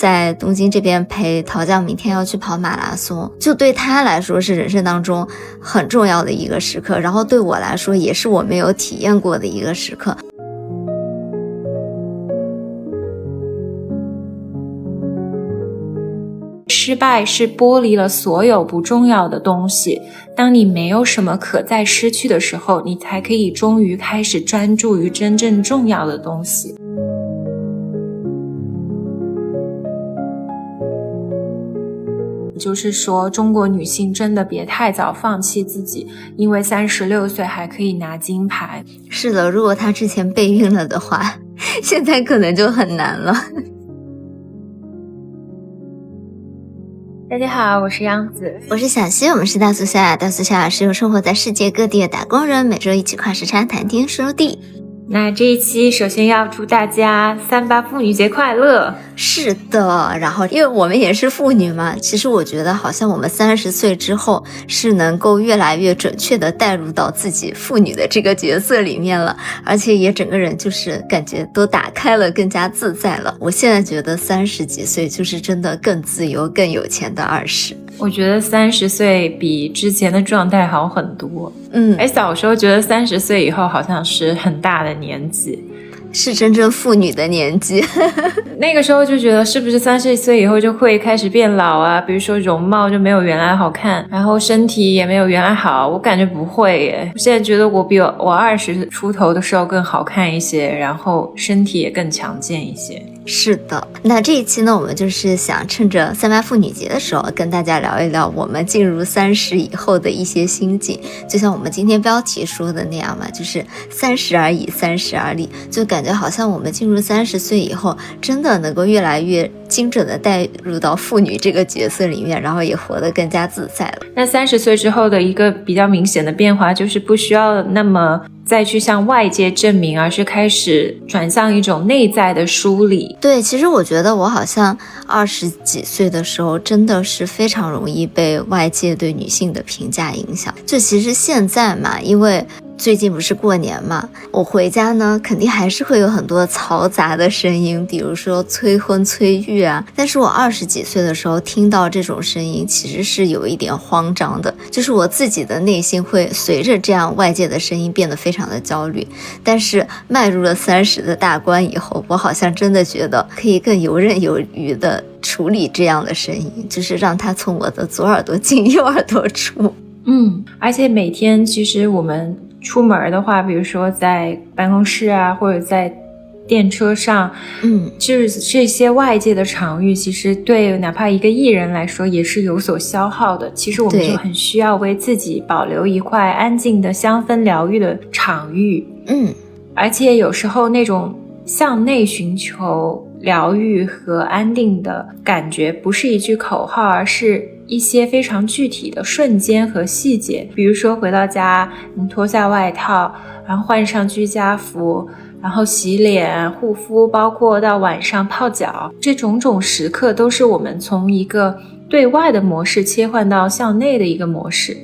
在东京这边陪陶酱明天要去跑马拉松，就对他来说是人生当中很重要的一个时刻，然后对我来说也是我没有体验过的一个时刻。失败是剥离了所有不重要的东西，当你没有什么可再失去的时候，你才可以终于开始专注于真正重要的东西。就是说，中国女性真的别太早放弃自己，因为36岁还可以拿金牌。是的，如果她之前备孕了的话，现在可能就很难了。大家好，我是杨子，我是小溪，我们是大苏小雅。大苏小雅是由生活在世界各地的打工人，每周一起跨时差谈天说地。那这一期首先要祝大家38妇女节快乐。是的，然后因为我们也是妇女嘛，其实我觉得好像我们30岁之后是能够越来越准确的带入到自己妇女的这个角色里面了，而且也整个人就是感觉都打开了，更加自在了。我现在觉得30几岁就是真的更自由更有钱的20。我觉得30岁比之前的状态好很多。小时候觉得30岁以后好像是很大的年纪，是真正妇女的年纪。那个时候就觉得是不是30岁以后就会开始变老啊，比如说容貌就没有原来好看，然后身体也没有原来好。我感觉不会耶，我现在觉得我比我20出头的时候更好看一些，然后身体也更强健一些。是的，那这一期呢，我们就是想趁着38妇女节的时候跟大家聊一聊我们进入30以后的一些心境，就像我们今天标题说的那样嘛，就是30而已30而立，就感觉好像我们进入30岁以后真的能够越来越精准的带入到妇女这个角色里面，然后也活得更加自在了。那30岁之后的一个比较明显的变化就是不需要那么再去向外界证明，而是开始转向一种内在的梳理。对，其实我觉得我好像20几岁的时候真的是非常容易被外界对女性的评价影响。就其实现在嘛，因为最近不是过年嘛，我回家呢肯定还是会有很多嘈杂的声音，比如说催婚催育啊。但是我20几岁的时候听到这种声音其实是有一点慌张的，就是我自己的内心会随着这样外界的声音变得非常的焦虑。但是迈入了30的大关以后，我好像真的觉得可以更游刃有余的处理这样的声音，就是让它从我的左耳朵进右耳朵出。而且每天其实我们出门的话，比如说在办公室啊，或者在电车上，就是这些外界的场域，其实对哪怕一个艺人来说也是有所消耗的。其实我们就很需要为自己保留一块安静的香氛疗愈的场域。而且有时候那种向内寻求疗愈和安定的感觉不是一句口号，而是一些非常具体的瞬间和细节。比如说回到家，你脱下外套，然后换上居家服，然后洗脸护肤，包括到晚上泡脚，这种种时刻都是我们从一个对外的模式切换到向内的一个模式。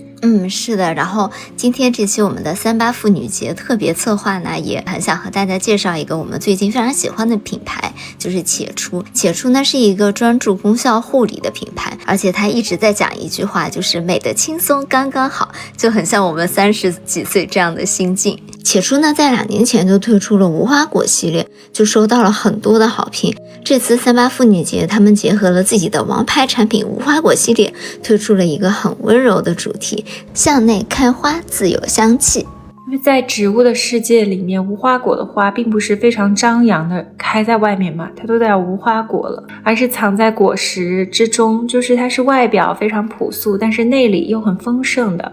是的，然后今天这期我们的38妇女节特别策划呢，也很想和大家介绍一个我们最近非常喜欢的品牌，就是且出。且出呢是一个专注功效护理的品牌，而且它一直在讲一句话，就是美的轻松刚刚好，就很像我们30几岁这样的心境。且出呢在2年前就推出了无花果系列，就收到了很多的好评。这次38妇女节他们结合了自己的王牌产品无花果系列，推出了一个很温柔的主题，向内开花自有香气。因为在植物的世界里面，无花果的花并不是非常张扬的开在外面嘛，它都叫无花果了，而是藏在果实之中，就是它是外表非常朴素，但是内里又很丰盛的。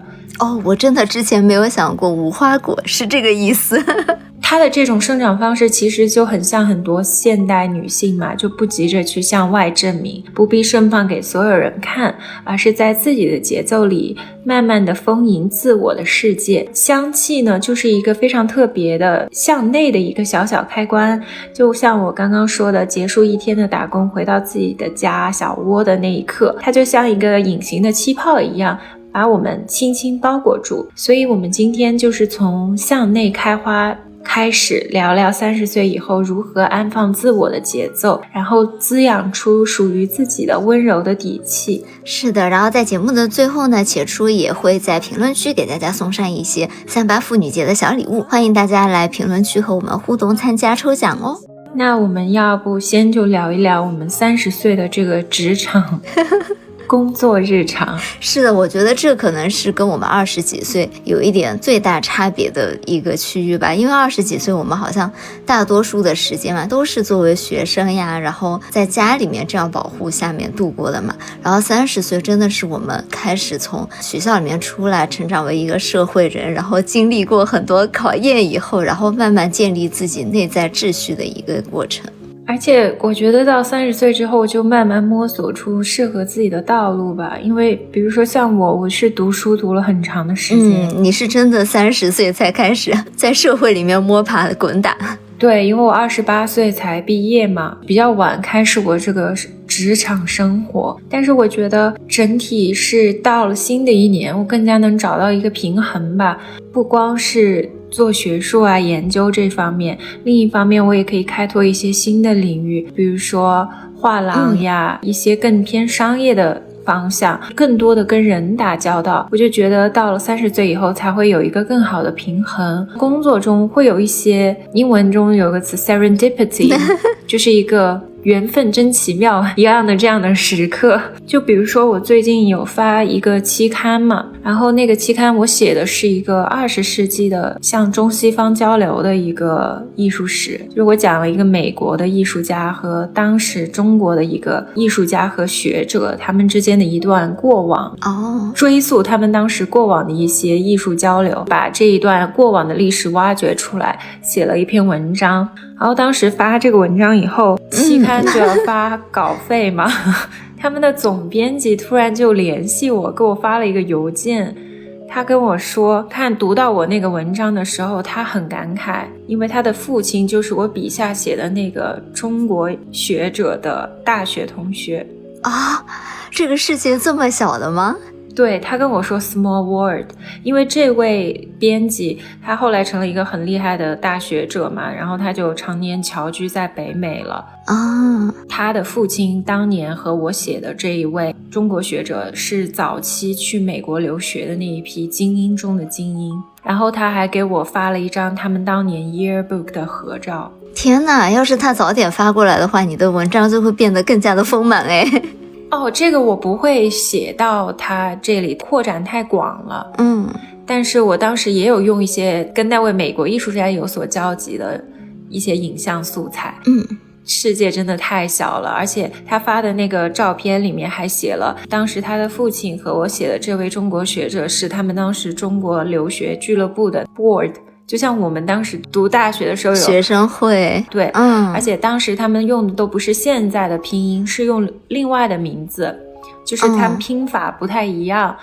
我真的之前没有想过无花果是这个意思。它的这种生长方式其实就很像很多现代女性嘛，就不急着去向外证明，不必盛放给所有人看，而是在自己的节奏里慢慢的丰盈自我的世界。香气呢，就是一个非常特别的向内的一个小小开关，就像我刚刚说的，结束一天的打工，回到自己的家小窝的那一刻，它就像一个隐形的气泡一样，把我们轻轻包裹住。所以我们今天就是从向内开花开始聊聊30岁以后如何安放自我的节奏，然后滋养出属于自己的温柔的底气。是的，然后在节目的最后呢，且初也会在评论区给大家送上一些38妇女节的小礼物，欢迎大家来评论区和我们互动参加抽奖哦。那我们要不先就聊一聊我们30岁的这个职场工作日常。是的，我觉得这可能是跟我们20几岁有一点最大差别的一个区域吧，因为20几岁我们好像大多数的时间嘛都是作为学生呀，然后在家里面这样保护下面度过的嘛，然后30岁真的是我们开始从学校里面出来，成长为一个社会人，然后经历过很多考验以后，然后慢慢建立自己内在秩序的一个过程。而且我觉得到30岁之后就慢慢摸索出适合自己的道路吧，因为比如说像我是读书读了很长的时间。你是真的30岁才开始在社会里面摸爬滚打。对，因为我28岁才毕业嘛，比较晚开始我这个职场生活，但是我觉得整体是到了新的一年，我更加能找到一个平衡吧，不光是做学术啊研究这方面，另一方面我也可以开拓一些新的领域，比如说画廊呀，一些更偏商业的方向，更多的跟人打交道。我就觉得到了30岁以后才会有一个更好的平衡，工作中会有一些，英文中有个词 serendipity 就是一个缘分真奇妙一样的这样的时刻。就比如说我最近有发一个期刊嘛，然后那个期刊我写的是一个20世纪的向中西方交流的一个艺术史，就是我讲了一个美国的艺术家和当时中国的一个艺术家和学者他们之间的一段过往，追溯他们当时过往的一些艺术交流，把这一段过往的历史挖掘出来，写了一篇文章。然后当时发这个文章以后，期刊就要发稿费嘛，他们的总编辑突然就联系我，给我发了一个邮件，他跟我说看读到我那个文章的时候他很感慨，因为他的父亲就是我笔下写的那个中国学者的大学同学啊，这个事情这么小的吗？对，他跟我说 small world， 因为这位编辑他后来成了一个很厉害的大学者嘛，然后他就常年侨居在北美了他的父亲当年和我写的这一位中国学者是早期去美国留学的那一批精英中的精英，然后他还给我发了一张他们当年 yearbook 的合照。天哪，要是他早点发过来的话，你的文章就会变得更加的丰满这个我不会写到他这里扩展太广了但是我当时也有用一些跟那位美国艺术家有所交集的一些影像素材世界真的太小了，而且他发的那个照片里面还写了当时他的父亲和我写的这位中国学者是他们当时中国留学俱乐部的 board，就像我们当时读大学的时候有学生会，对，而且当时他们用的都不是现在的拼音，是用另外的名字，就是他们拼法不太一样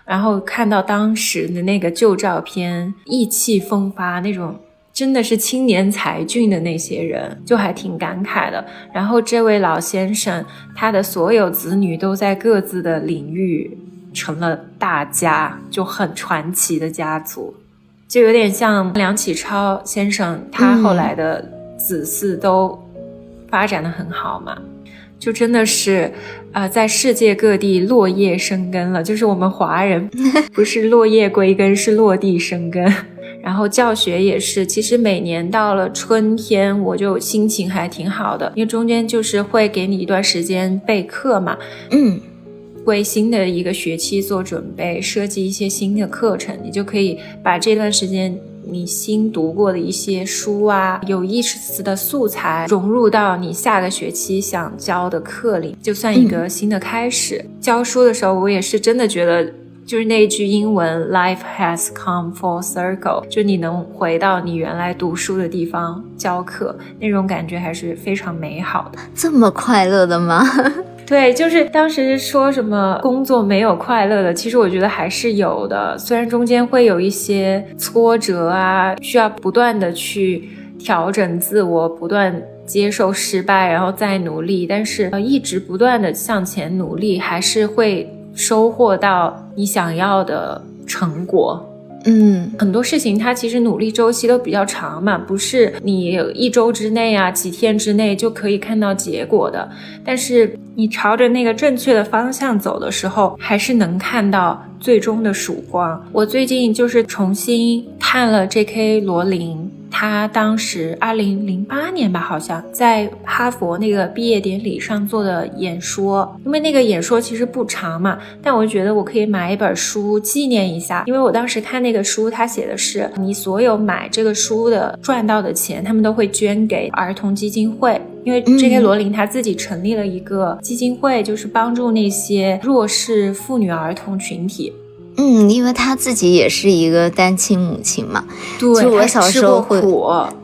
然后看到当时的那个旧照片，意气风发那种真的是青年才俊的那些人，就还挺感慨的。然后这位老先生他的所有子女都在各自的领域成了大家，就很传奇的家族，就有点像梁启超先生他后来的子嗣都发展得很好嘛就真的是在世界各地落叶生根了，就是我们华人不是落叶归根是落地生根然后教学也是，其实每年到了春天我就心情还挺好的，因为中间就是会给你一段时间备课嘛为新的一个学期做准备，设计一些新的课程，你就可以把这段时间你新读过的一些书啊，有意思的素材融入到你下个学期想教的课里，就算一个新的开始教书的时候我也是真的觉得就是那句英文 Life has come full circle， 就你能回到你原来读书的地方教课，那种感觉还是非常美好的。这么快乐的吗？对，就是当时说什么工作没有快乐的，其实我觉得还是有的，虽然中间会有一些挫折啊，需要不断的去调整自我，不断接受失败然后再努力，但是一直不断的向前努力，还是会收获到你想要的成果。很多事情它其实努力周期都比较长嘛，不是你1周之内啊几天之内就可以看到结果的，但是你朝着那个正确的方向走的时候，还是能看到最终的曙光。我最近就是重新看了 J.K. 罗琳，他当时2008年吧，好像在哈佛那个毕业典礼上做的演说。因为那个演说其实不长嘛，但我觉得我可以买一本书纪念一下。因为我当时看那个书，他写的是你所有买这个书的赚到的钱，他们都会捐给儿童基金会。因为 J.K. 罗琳他自己成立了一个基金会，就是帮助那些弱势妇女儿童群体。因为她自己也是一个单亲母亲嘛。对，就我小时候会，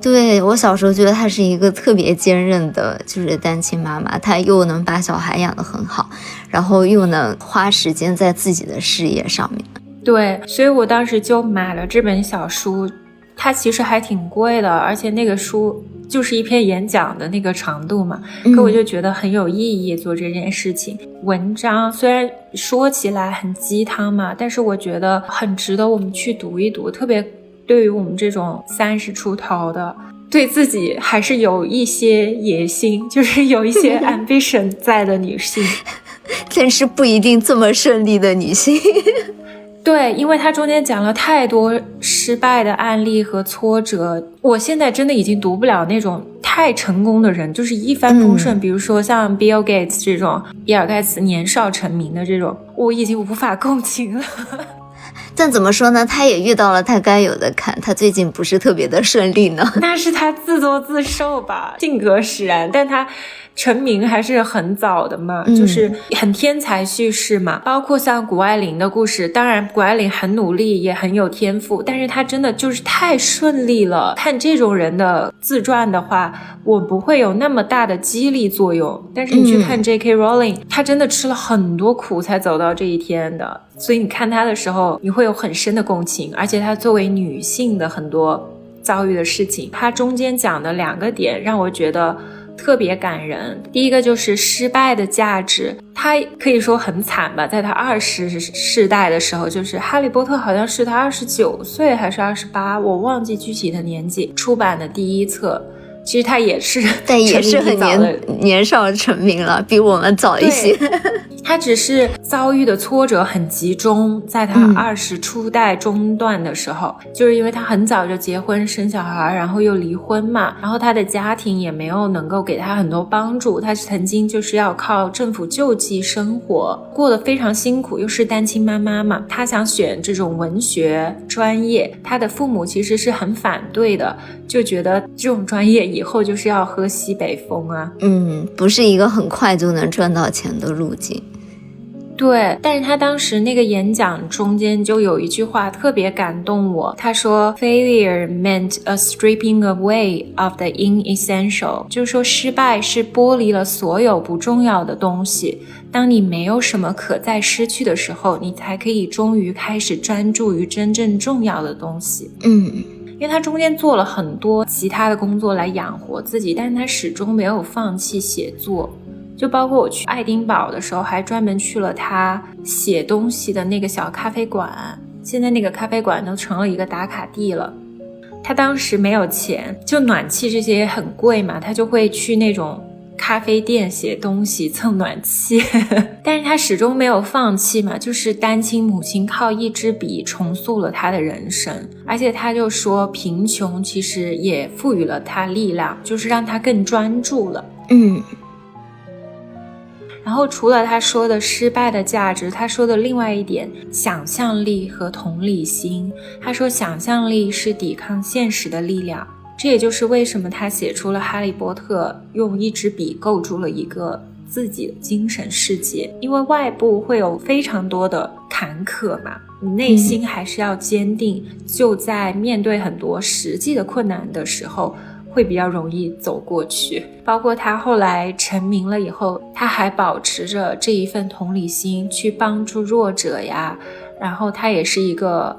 对，我小时候觉得她是一个特别坚韧的，就是单亲妈妈，她又能把小孩养得很好，然后又能花时间在自己的事业上面。对，所以我当时就买了这本小书，它其实还挺贵的，而且那个书就是一篇演讲的那个长度嘛，可我就觉得很有意义做这件事情。文章虽然说起来很鸡汤嘛，但是我觉得很值得我们去读一读，特别对于我们这种30出头的，对自己还是有一些野心，就是有一些 ambition 在的女性但是不一定这么顺利的女性对，因为他中间讲了太多失败的案例和挫折，我现在真的已经读不了那种太成功的人，就是一帆风顺，比如说像 Bill Gates 这种，比尔盖茨年少成名的这种，我已经无法共情了。但怎么说呢，他也遇到了他该有的坎，他最近不是特别的顺利呢。那是他自作自受吧，性格使然，但他成名还是很早的嘛，就是很天才叙事嘛，包括像谷爱凌的故事，当然谷爱凌很努力也很有天赋，但是她真的就是太顺利了。看这种人的自传的话，我不会有那么大的激励作用，但是你去看 J.K. Rowling， 她真的吃了很多苦才走到这一天的，所以你看她的时候你会有很深的共情，而且她作为女性的很多遭遇的事情，她中间讲的2个点让我觉得特别感人。第一个就是失败的价值，他可以说很惨吧，在他20世代的时候，就是哈利波特好像是他29岁还是28，我忘记具体的年纪，出版的第1册，其实他也是但也是很年少成名了，比我们早一些。他只是遭遇的挫折很集中，在他20初代中段的时候，就是因为他很早就结婚生小孩，然后又离婚嘛，然后他的家庭也没有能够给他很多帮助，他曾经就是要靠政府救济生活，过得非常辛苦，又是单亲妈妈嘛，他想选这种文学专业，他的父母其实是很反对的，就觉得这种专业以后就是要喝西北风啊，不是一个很快就能赚到钱的路径。对，但是他当时那个演讲中间就有一句话特别感动我，他说 Failure meant a stripping away of the inessential， 就是说失败是剥离了所有不重要的东西，当你没有什么可再失去的时候，你才可以终于开始专注于真正重要的东西。因为他中间做了很多其他的工作来养活自己，但是他始终没有放弃写作，就包括我去爱丁堡的时候还专门去了他写东西的那个小咖啡馆，现在那个咖啡馆都成了一个打卡地了。他当时没有钱，就暖气这些也很贵嘛，他就会去那种咖啡店写东西蹭暖气但是他始终没有放弃嘛，就是单亲母亲靠一支笔重塑了他的人生，而且他就说贫穷其实也赋予了他力量，就是让他更专注了。然后除了他说的失败的价值，他说的另外一点想象力和同理心，他说想象力是抵抗现实的力量，这也就是为什么他写出了哈利波特用一支笔构筑了一个自己的精神世界，因为外部会有非常多的坎坷嘛，你内心还是要坚定，就在面对很多实际的困难的时候会比较容易走过去。包括他后来成名了以后，他还保持着这一份同理心去帮助弱者呀，然后他也是一个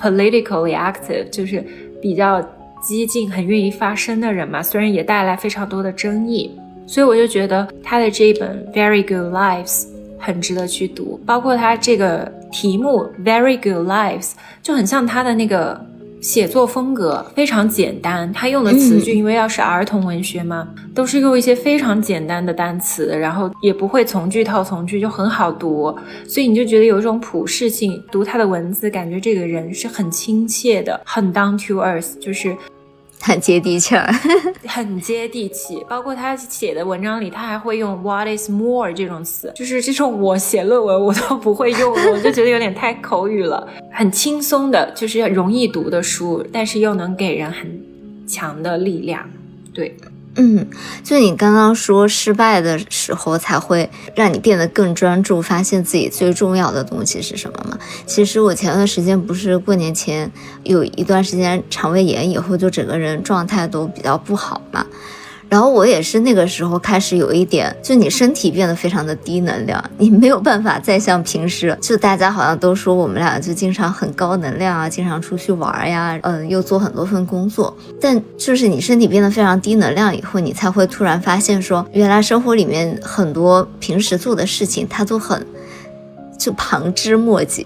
politically active， 就是比较激进很愿意发声的人嘛，虽然也带来非常多的争议。所以我就觉得他的这一本 Very Good Lives 很值得去读。包括他这个题目 Very Good Lives 就很像他的那个写作风格，非常简单，他用的词句因为要是儿童文学嘛，都是用一些非常简单的单词，然后也不会从句套从句，就很好读，所以你就觉得有一种普适性，读他的文字感觉这个人是很亲切的，很 down to earth， 就是很接地气儿很接地气。包括他写的文章里他还会用 what is more 这种词，就是这种我写论文我都不会用，我就觉得有点太口语了。很轻松的，就是容易读的书，但是又能给人很强的力量。对，就你刚刚说失败的时候才会让你变得更专注，发现自己最重要的东西是什么吗？其实我前段时间不是过年前有一段时间肠胃炎以后，就整个人状态都比较不好嘛，然后我也是那个时候开始有一点，就你身体变得非常的低能量，你没有办法再像平时，就大家好像都说我们俩就经常很高能量啊，经常出去玩呀，又做很多份工作，但就是你身体变得非常低能量以后，你才会突然发现说，原来生活里面很多平时做的事情它都很就旁枝末节，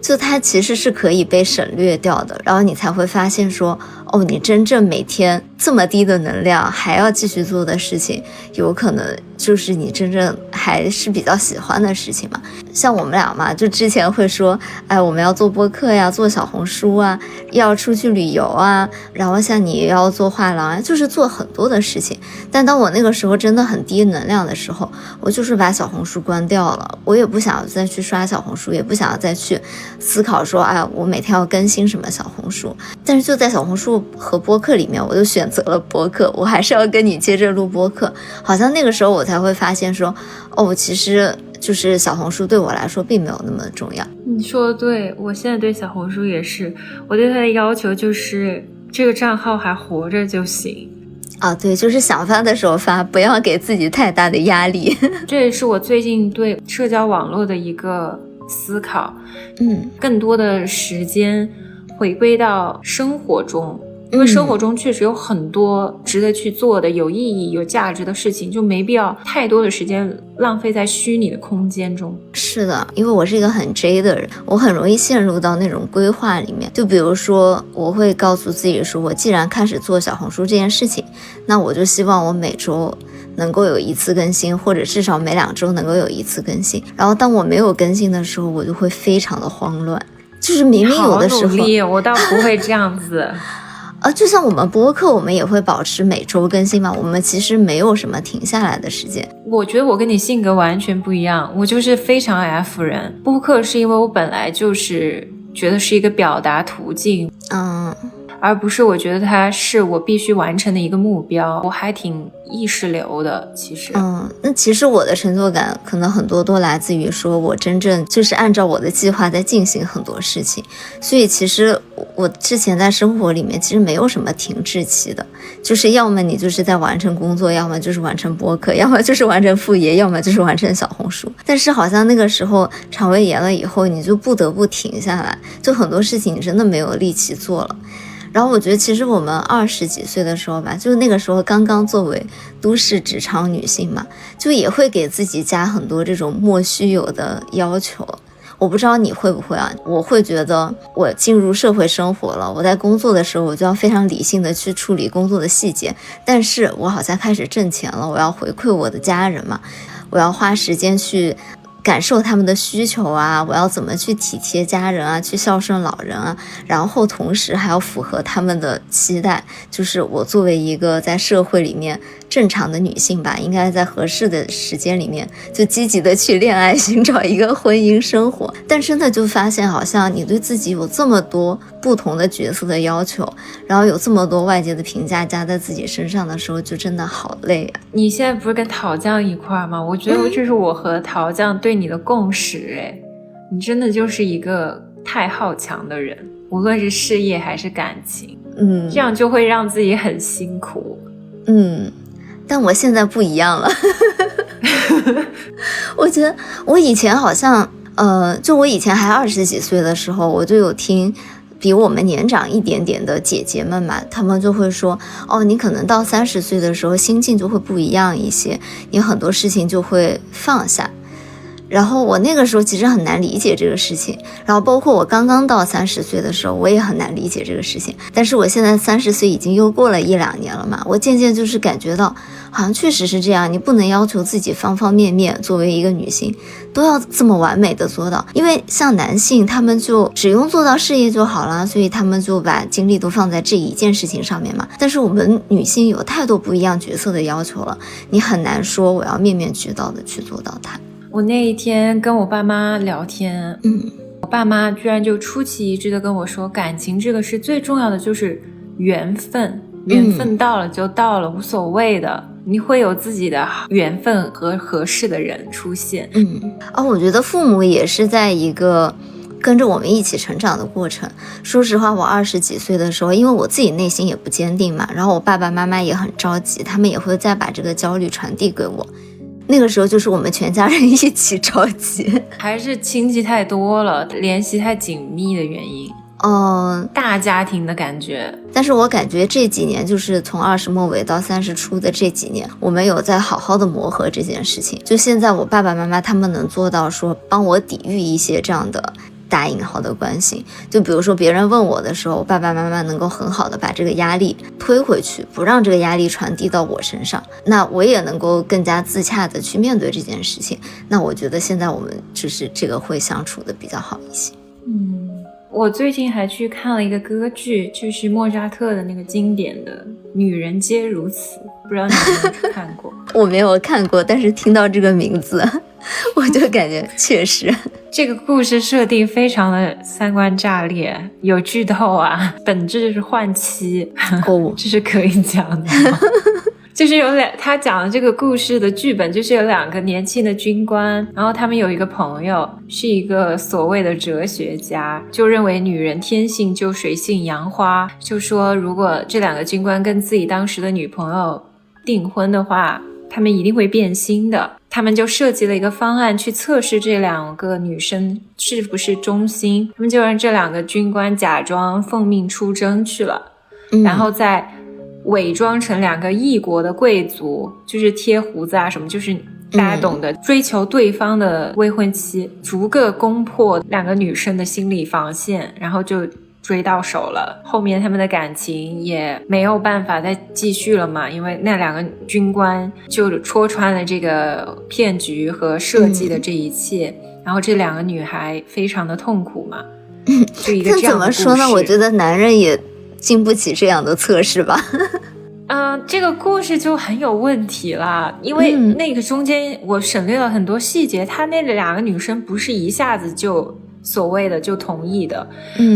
就它其实是可以被省略掉的，然后你才会发现说，哦，你真正每天这么低的能量还要继续做的事情，有可能就是你真正还是比较喜欢的事情嘛。像我们俩嘛，就之前会说，哎，我们要做播客呀，做小红书啊，要出去旅游啊，然后像你要做画廊啊，就是做很多的事情。但当我那个时候真的很低能量的时候，我就是把小红书关掉了，我也不想再去刷小红书，也不想再去思考说，哎，我每天要更新什么小红书。但是就在小红书和播客里面，我就选择了播客，我还是要跟你接着录播客。好像那个时候我才会发现说，哦，其实就是小红书对我来说并没有那么重要。你说的对，我现在对小红书也是，我对它的要求就是这个账号还活着就行啊，对，就是想发的时候发，不要给自己太大的压力。这也是我最近对社交网络的一个思考，更多的时间回归到生活中，因为生活中确实有很多值得去做的有意义有价值的事情，就没必要太多的时间浪费在虚拟的空间中。是的，因为我是一个很 J 的人，我很容易陷入到那种规划里面。就比如说我会告诉自己说，我既然开始做小红书这件事情，那我就希望我每周能够有一次更新，或者至少每2周能够有一次更新。然后当我没有更新的时候，我就会非常的慌乱，就是明明有的时候，好努力，我倒不会这样子就像我们播客，我们也会保持每周更新嘛，我们其实没有什么停下来的时间。我觉得我跟你性格完全不一样，我就是非常 F 人。播客是因为我本来就是觉得是一个表达途径，而不是我觉得它是我必须完成的一个目标。我还挺意识流的其实。那其实我的成就感可能很多都来自于说我真正就是按照我的计划在进行很多事情，所以其实我之前在生活里面其实没有什么停滞期的，就是要么你就是在完成工作，要么就是完成播客，要么就是完成副业，要么就是完成小红书。但是好像那个时候肠胃炎了以后，你就不得不停下来，就很多事情你真的没有力气做了。然后我觉得其实我们20几岁的时候吧，就是那个时候刚刚作为都市职场女性嘛，就也会给自己加很多这种莫须有的要求。我不知道你会不会啊，我会觉得我进入社会生活了，我在工作的时候我就要非常理性的去处理工作的细节，但是我好像开始挣钱了，我要回馈我的家人嘛，我要花时间去感受他们的需求啊，我要怎么去体贴家人啊，去孝顺老人啊，然后同时还要符合他们的期待，就是我作为一个在社会里面正常的女性吧，应该在合适的时间里面就积极的去恋爱，寻找一个婚姻生活。但真的就发现好像你对自己有这么多不同的角色的要求，然后有这么多外界的评价加在自己身上的时候，就真的好累啊。你现在不是跟陶酱一块吗？我觉得这是我和陶酱对你的共识。你真的就是一个太好强的人，无论是事业还是感情，这样就会让自己很辛苦。但我现在不一样了。我觉得我以前好像就我以前还20几岁的时候，我就有听比我们年长一点点的姐姐们嘛，她们就会说，你可能到30岁的时候心境就会不一样一些，你很多事情就会放下。然后我那个时候其实很难理解这个事情，然后包括我刚刚到30岁的时候，我也很难理解这个事情。但是我现在30岁已经又过了1-2年了嘛，我渐渐就是感觉到，好像确实是这样，你不能要求自己方方面面作为一个女性都要这么完美的做到，因为像男性他们就只用做到事业就好了，所以他们就把精力都放在这一件事情上面嘛。但是我们女性有太多不一样角色的要求了，你很难说我要面面俱到的去做到它。我那一天跟我爸妈聊天，我爸妈居然就出奇一致的跟我说，感情这个是最重要的，就是缘分，缘分到了就到了，无所谓的，你会有自己的缘分和合适的人出现。我觉得父母也是在一个跟着我们一起成长的过程。说实话，我20几岁的时候，因为我自己内心也不坚定嘛，然后我爸爸妈妈也很着急，他们也会再把这个焦虑传递给我。那个时候就是我们全家人一起着急，还是亲戚太多了，联系太紧密的原因。大家庭的感觉。但是我感觉这几年，就是从20末尾到30初的这几年，我们有在好好的磨合这件事情。就现在我爸爸妈妈他们能做到说帮我抵御一些这样的打引号的关系，就比如说别人问我的时候，我爸爸妈妈能够很好的把这个压力推回去，不让这个压力传递到我身上，那我也能够更加自洽的去面对这件事情。那我觉得现在我们就是这个会相处的比较好一些。我最近还去看了一个歌剧，就是莫扎特的那个经典的《女人皆如此》，不知道你有没有去看过？我没有看过，但是听到这个名字我就感觉确实这个故事设定非常的三观炸裂，有剧透啊，本质就是换妻这是可以讲的吗？就是他讲的这个故事的剧本，就是有2个年轻的军官，然后他们有一个朋友是一个所谓的哲学家，就认为女人天性就水性杨花，就说如果这2个军官跟自己当时的女朋友订婚的话，他们一定会变心的。他们就设计了一个方案去测试这2个女生是不是忠心，他们就让这2个军官假装奉命出征去了，然后再伪装成2个异国的贵族，就是贴胡子啊什么，就是大家懂得追求对方的未婚妻，逐个攻破2个女生的心理防线，然后就追到手了。后面他们的感情也没有办法再继续了嘛，因为那2个军官就戳穿了这个骗局和设计的这一切，然后这2个女孩非常的痛苦嘛。就一个这样的故事。怎么说呢，我觉得男人也经不起这样的测试吧。这个故事就很有问题了，因为那个中间我省略了很多细节，他那2个女生不是一下子就所谓的就同意的，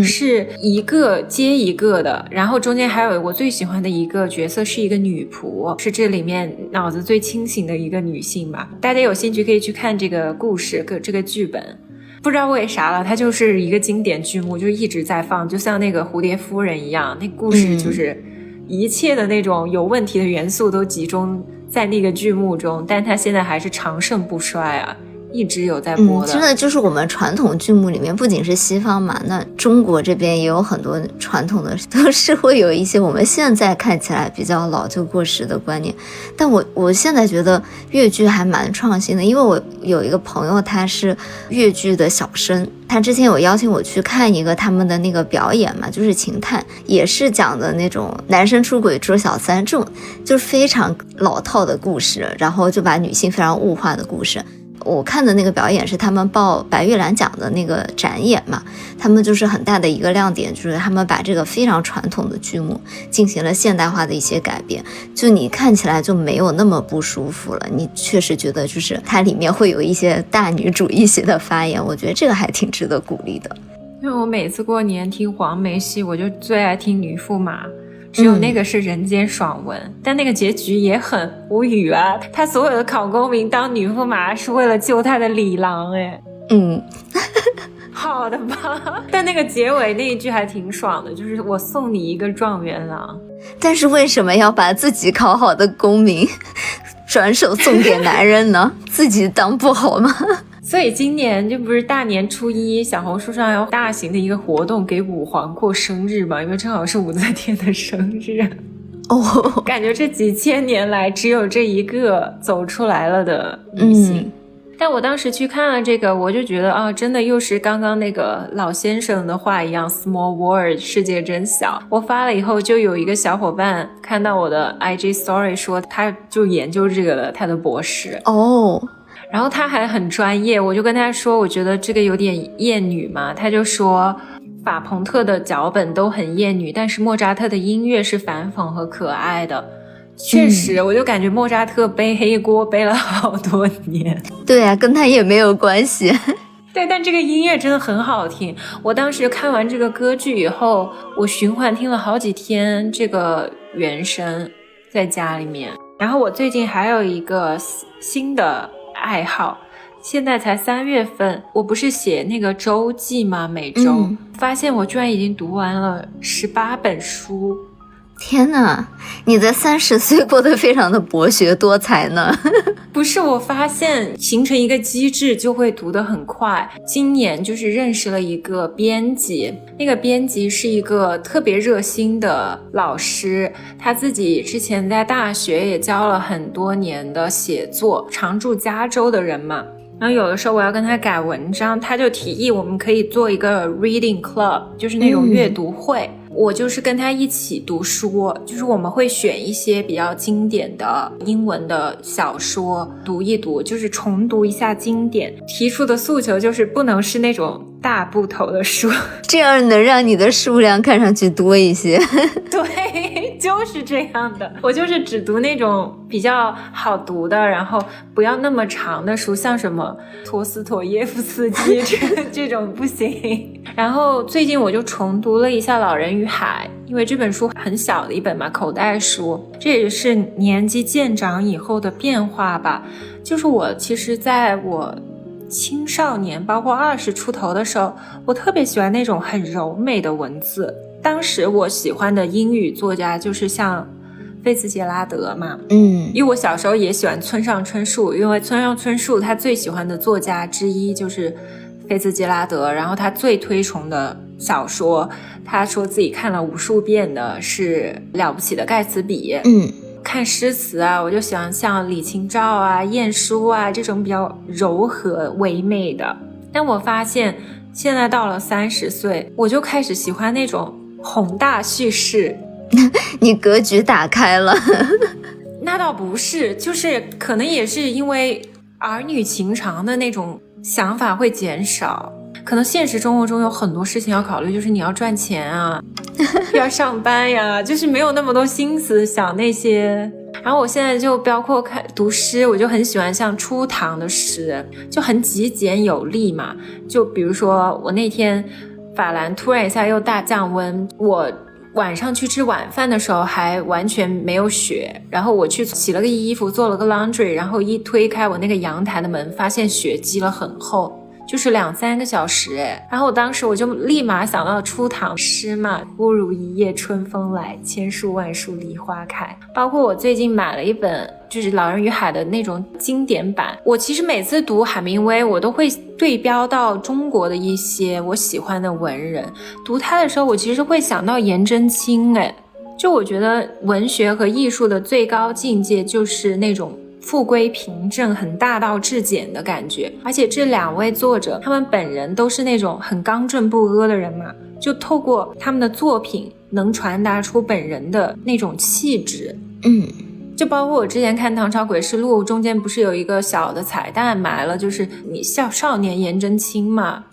是一个接一个的。然后中间还有我最喜欢的一个角色是一个女仆，是这里面脑子最清醒的一个女性吧。大家有兴趣可以去看这个故事，这个剧本。不知道为啥了，它就是一个经典剧目，就一直在放，就像那个蝴蝶夫人一样，那故事就是一切的那种有问题的元素都集中在那个剧目中，但它现在还是长盛不衰啊，一直有在播的。真的就是我们传统剧目里面，不仅是西方嘛，那中国这边也有很多传统的，都是会有一些我们现在看起来比较老旧过时的观念。但我现在觉得粤剧还蛮创新的，因为我有一个朋友，他是粤剧的小生，他之前有邀请我去看一个他们的那个表演嘛，就是情探，也是讲的那种男生出轨捉小三，这种就是非常老套的故事，然后就把女性非常物化的故事。我看的那个表演是他们报白玉兰奖的那个展演嘛，他们就是很大的一个亮点，就是他们把这个非常传统的剧目进行了现代化的一些改变，就你看起来就没有那么不舒服了，你确实觉得就是它里面会有一些大女主义些的发言，我觉得这个还挺值得鼓励的。因为我每次过年听黄梅戏，我就最爱听女驸马，只有那个是人间爽文，但那个结局也很无语啊！他所有的考功名当女驸马是为了救他的李郎，好的吧？但那个结尾那一句还挺爽的，就是我送你一个状元郎。但是为什么要把自己考好的功名转手送给男人呢？自己当不好吗？所以今年就不是大年初一，小红书上有大型的一个活动给武皇过生日嘛，因为正好是武则天的生日。感觉这几千年来只有这一个走出来了的女性。但我当时去看了这个，我就觉得啊，真的又是刚刚那个老先生的话一样 ，small world， 世界真小。我发了以后，就有一个小伙伴看到我的 IG story 说，他就研究这个的，他的博士哦。然后他还很专业，我就跟他说，我觉得这个有点厌女嘛，他就说法朋特的脚本都很厌女，但是莫扎特的音乐是反讽和可爱的。确实，我就感觉莫扎特背黑锅背了好多年。对啊，跟他也没有关系。对，但这个音乐真的很好听。我当时看完这个歌剧以后，我循环听了好几天这个原声在家里面。然后我最近还有一个新的爱好，现在才3月份，我不是写那个周记吗？每周，发现我居然已经读完了18本书。天哪，你在30岁过得非常的博学多才呢。不是，我发现形成一个机制就会读得很快。今年就是认识了一个编辑，那个编辑是一个特别热心的老师，他自己之前在大学也教了很多年的写作，常驻加州的人嘛。然后有的时候我要跟他改文章，他就提议我们可以做一个 reading club， 就是那种阅读会。我就是跟他一起读书，就是我们会选一些比较经典的英文的小说读一读，就是重读一下经典。提出的诉求就是不能是那种大部头的书，这样能让你的数量看上去多一些。对，就是这样的。我就是只读那种比较好读的，然后不要那么长的书，像什么陀思妥耶夫斯基这种不行。然后最近我就重读了一下《老人与海》，因为这本书很小的一本嘛，口袋书，这也是年纪渐长以后的变化吧。就是我其实在我青少年包括20出头的时候，我特别喜欢那种很柔美的文字。当时我喜欢的英语作家就是像菲茨杰拉德嘛，因为我小时候也喜欢村上春树，因为村上春树他最喜欢的作家之一就是菲茨杰拉德，然后他最推崇的小说，他说自己看了无数遍的是了不起的盖茨比。看诗词啊，我就喜欢像李清照啊、晏殊啊这种比较柔和唯美的。但我发现现在到了30岁，我就开始喜欢那种宏大叙事。你格局打开了。那倒不是，就是可能也是因为儿女情长的那种想法会减少，可能现实生活中有很多事情要考虑，就是你要赚钱啊，要上班呀，就是没有那么多心思想那些。然后我现在就包括读诗，我就很喜欢像初唐的诗，就很极简有力嘛。就比如说我那天法兰突然一下又大降温，我晚上去吃晚饭的时候还完全没有雪，然后我去洗了个衣服，做了个 laundry， 然后一推开我那个阳台的门，发现雪积了很厚，就是2-3个小时诶。然后我当时我就立马想到初唐诗嘛，不如一夜春风来，千树万树梨花开。包括我最近买了一本就是《老人与海》的那种经典版，我其实每次读海明威我都会对标到中国的一些我喜欢的文人，读他的时候我其实会想到颜真卿诶。就我觉得文学和艺术的最高境界就是那种富贵平正很大道至简的感觉，而且这2位作者他们本人都是那种很刚正不阿的人嘛，就透过他们的作品能传达出本人的那种气质。就包括我之前看《唐朝诡事录》，中间不是有一个小的彩蛋埋了，就是你少年颜真卿嘛。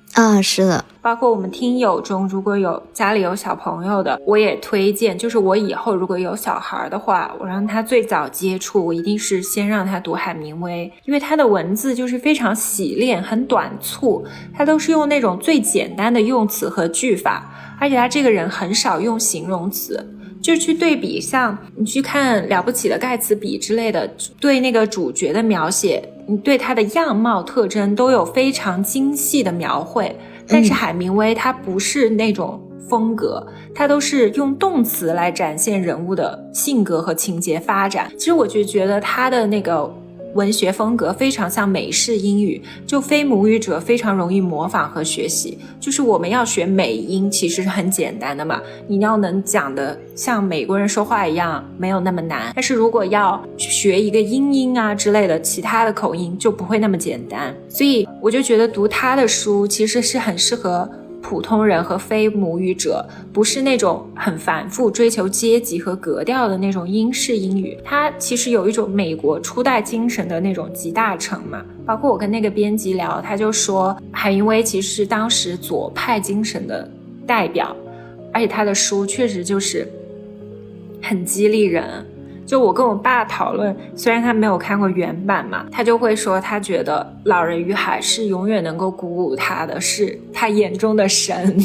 是的。包括我们听友中如果有家里有小朋友的，我也推荐，就是我以后如果有小孩的话，我让他最早接触，我一定是先让他读海明威，因为他的文字就是非常洗练很短促，他都是用那种最简单的用词和句法，而且他这个人很少用形容词。就去对比，像你去看了不起的盖茨比之类的，对那个主角的描写，你对他的样貌特征都有非常精细的描绘，但是海明威他不是那种风格，他都是用动词来展现人物的性格和情节发展。其实我就觉得他的那个文学风格非常像美式英语，就非母语者非常容易模仿和学习。就是我们要学美音其实是很简单的嘛，你要能讲的像美国人说话一样没有那么难，但是如果要学一个英音啊之类的其他的口音就不会那么简单。所以我就觉得读他的书其实是很适合普通人和非母语者，不是那种很反复追求阶级和格调的那种英式英语，它其实有一种美国初代精神的那种集大成嘛。包括我跟那个编辑聊，他就说海明威其实是当时左派精神的代表，而且他的书确实就是很激励人。就我跟我爸讨论，虽然他没有看过原版嘛，他就会说他觉得《老人与海》是永远能够鼓舞他的，是他眼中的神。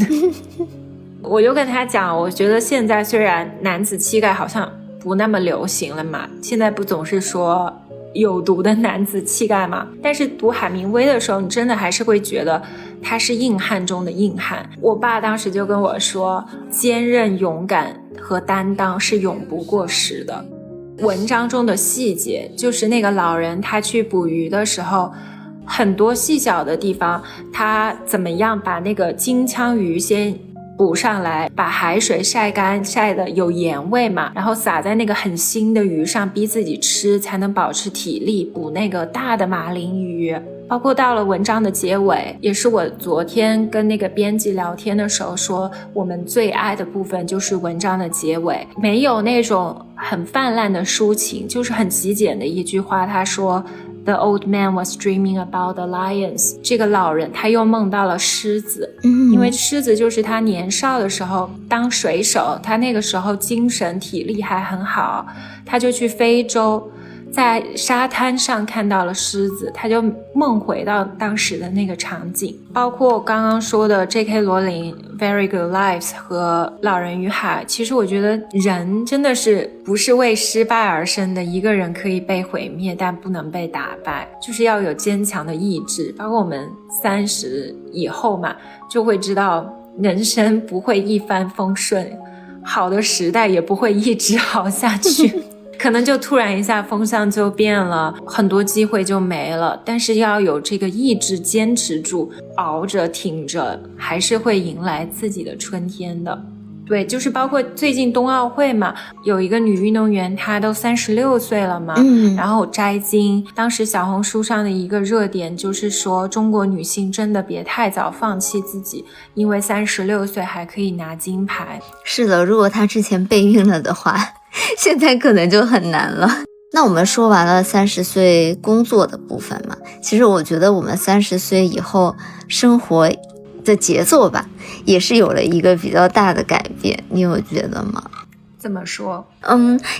我就跟他讲，我觉得现在虽然男子气概好像不那么流行了嘛，现在不总是说有毒的男子气概嘛，但是读海明威的时候，你真的还是会觉得他是硬汉中的硬汉。我爸当时就跟我说，坚韧勇敢和担当是永不过时的。文章中的细节，就是那个老人他去捕鱼的时候，很多细小的地方，他怎么样把那个金枪鱼先补上来，把海水晒干，晒得有盐味嘛，然后撒在那个很腥的鱼上，逼自己吃才能保持体力，捕那个大的马林鱼。包括到了文章的结尾，也是我昨天跟那个编辑聊天的时候说，我们最爱的部分就是文章的结尾，没有那种很泛滥的抒情，就是很极简的一句话，他说The old man was dreaming about the lions。 这个老人他又梦到了狮子，因为狮子就是他年少的时候当水手，他那个时候精神体力还很好，他就去非洲，在沙滩上看到了狮子，他就梦回到当时的那个场景。包括刚刚说的 J.K. 罗琳 Very Good Lives 和老人与海，其实我觉得人真的是不是为失败而生的，一个人可以被毁灭但不能被打败，就是要有坚强的意志。包括我们30以后嘛，就会知道人生不会一帆风顺，好的时代也不会一直好下去。可能就突然一下风向就变了，很多机会就没了，但是要有这个意志坚持住，熬着挺着，还是会迎来自己的春天的。对，就是包括最近冬奥会嘛，有一个女运动员她都36岁了嘛，然后摘金，当时小红书上的一个热点就是说中国女性真的别太早放弃自己，因为36岁还可以拿金牌。是的，如果她之前备孕了的话，现在可能就很难了。那我们说完了30岁工作的部分嘛，其实我觉得我们30岁以后生活的节奏吧，也是有了一个比较大的改变，你有觉得吗？怎么说？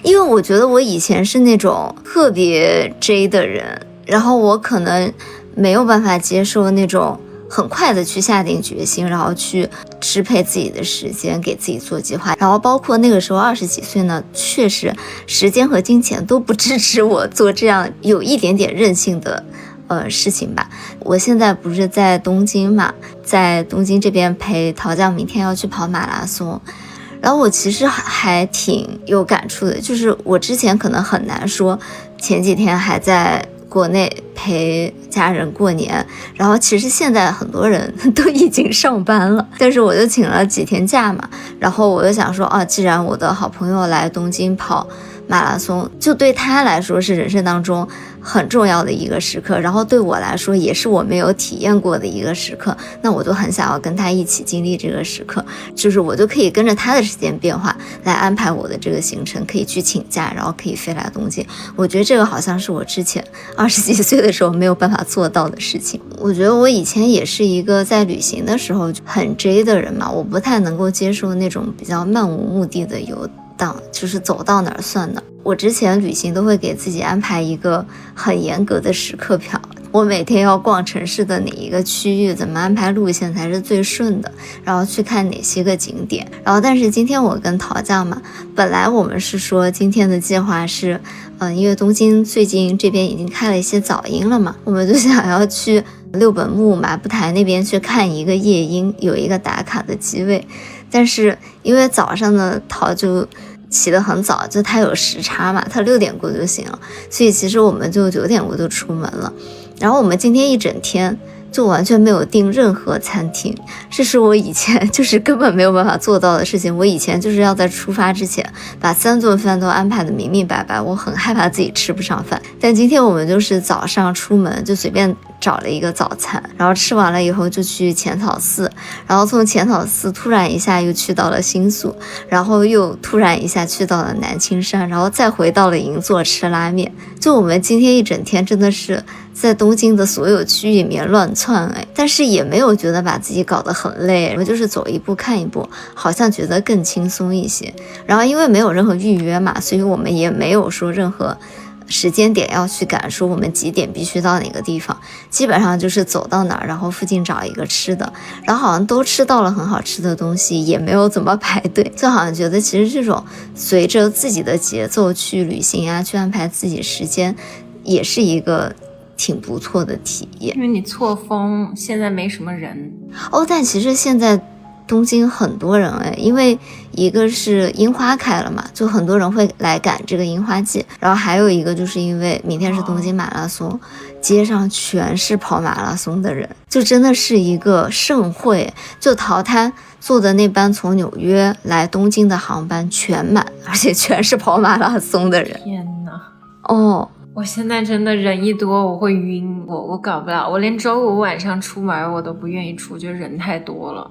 因为我觉得我以前是那种特别 J 的人，然后我可能没有办法接受那种很快的去下定决心，然后去支配自己的时间，给自己做计划。然后包括那个时候20几岁呢，确实时间和金钱都不支持我做这样有一点点任性的事情吧。我现在不是在东京嘛，在东京这边陪陶酱明天要去跑马拉松，然后我其实还挺有感触的，就是我之前可能很难说，前几天还在国内陪家人过年，然后其实现在很多人都已经上班了，但是我就请了几天假嘛，然后我就想说既然我的好朋友来东京跑马拉松，就对他来说是人生当中很重要的一个时刻，然后对我来说也是我没有体验过的一个时刻，那我就很想要跟他一起经历这个时刻，就是我就可以跟着他的时间变化来安排我的这个行程，可以去请假，然后可以飞来东京。我觉得这个好像是我之前20几岁的时候没有办法做到的事情。我觉得我以前也是一个在旅行的时候很 J 的人嘛，我不太能够接受那种比较漫无目的的游荡，就是走到哪儿算哪儿。我之前旅行都会给自己安排一个很严格的时刻表，我每天要逛城市的哪一个区域，怎么安排路线才是最顺的，然后去看哪些个景点。然后但是今天我跟陶酱嘛，本来我们是说今天的计划是因为东京最近这边已经开了一些早樱了嘛，我们就想要去六本木马步台那边去看一个夜樱，有一个打卡的机位。但是因为早上的陶就起得很早，就他有时差嘛，他6点过就行了，所以其实我们就9点过就出门了。然后我们今天一整天就完全没有订任何餐厅，这是我以前就是根本没有办法做到的事情。我以前就是要在出发之前把3顿饭都安排的明明白白，我很害怕自己吃不上饭。但今天我们就是早上出门就随便找了一个早餐，然后吃完了以后就去浅草寺，然后从浅草寺突然一下又去到了新宿，然后又突然一下去到了南青山，然后再回到了银座吃拉面。就我们今天一整天真的是在东京的所有区域里面乱窜但是也没有觉得把自己搞得很累，我们就是走一步看一步，好像觉得更轻松一些。然后因为没有任何预约嘛，所以我们也没有说任何时间点要去赶，说我们几点必须到哪个地方，基本上就是走到哪儿，然后附近找一个吃的，然后好像都吃到了很好吃的东西，也没有怎么排队，就好像觉得其实这种随着自己的节奏去旅行啊，去安排自己时间，也是一个挺不错的体验。因为你错峰，现在没什么人但其实现在东京很多人因为一个是樱花开了嘛，就很多人会来赶这个樱花季，然后还有一个就是因为明天是东京马拉松，街上全是跑马拉松的人，就真的是一个盛会。就淘滩坐的那班从纽约来东京的航班全满，而且全是跑马拉松的人。天哪我现在真的人一多我会晕，我搞不了，我连周5晚上出门我都不愿意出，觉得人太多了。